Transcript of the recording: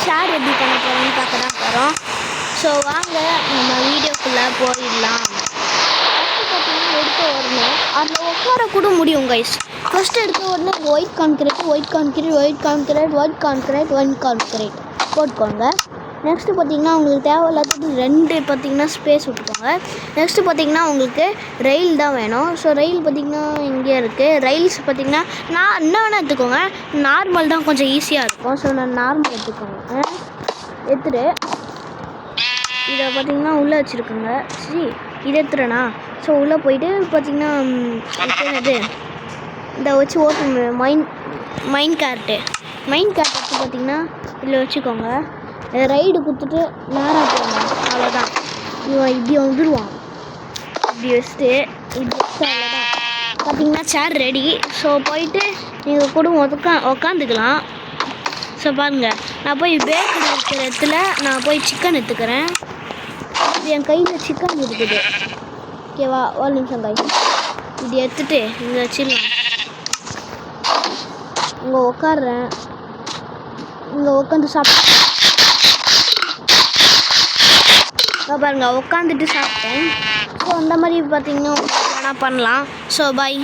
சேர் எப்படி பண்ண போகிறோம்னு பார்க்க தான் போகிறோம். ஸோ வாங்க நம்ம வீடியோக்குள்ளே போயிடலாம். ஃபஸ்ட்டு பார்த்தீங்கன்னா எடுத்த உடனே அதில் உட்கார கூட முடியும் கைஸ். ஃபஸ்ட்டு எடுத்த உடனே ஒயிட் கான்கிரீட் போட்டுக்கோங்க. நெக்ஸ்ட்டு பார்த்தீங்கன்னா உங்களுக்கு தேவையில்லாதது 2 பார்த்தீங்கன்னா ஸ்பேஸ் விட்டுக்கோங்க. நெக்ஸ்ட்டு பார்த்தீங்கன்னா உங்களுக்கு ரயில் தான் வேணும். ஸோ ரயில் பார்த்தீங்கன்னா இங்கே இருக்குது. ரயில்ஸ் பார்த்தீங்கன்னா நான் என்ன வேணால் எடுத்துக்கோங்க. நார்மல் தான் கொஞ்சம் ஈஸியாக இருக்கும். ஸோ நான் நார்மல் எடுத்துட்டு இதை பார்த்தீங்கன்னா உள்ளே வச்சுருக்குங்க. சரி இதை எடுத்துறேண்ணா. ஸோ உள்ளே போயிட்டு பார்த்தீங்கன்னா என்னது இதை வச்சு ஓட்டு மைண்ட் கார்ட்டு எடுத்து பார்த்தீங்கன்னா இதில் வச்சுக்கோங்க. ரைடு கொடுத்துட்டு நேராக போங்க. அவ்வளோதான். இவன் இப்படி வந்துடுவான். இப்படி வச்சுட்டு அவ்வளோதான். பார்த்தீங்கன்னா சேர் ரெடி. ஸோ போயிட்டு நீங்கள் கூட உக்காந்துக்கலாம். ஸோ பாருங்கள், நான் போய் பேக்கரி இருக்கிற இடத்துல நான் போய் சிக்கன் எடுத்துக்கிறேன். என் கையில் சிக்கன் இருக்குது. ஓகேவா? ஒரு நிமிஷம் காய். இப்படி எடுத்துட்டு இங்கே வச்சிடலாம். இங்கே உட்காடுறேன். இங்கே உட்காந்து பாருங்க, உட்காந்துட்டு சாப்பிட்டேன். ஸோ அந்த மாதிரி பார்த்தீங்கன்னா வேணால் பண்ணலாம். So bye.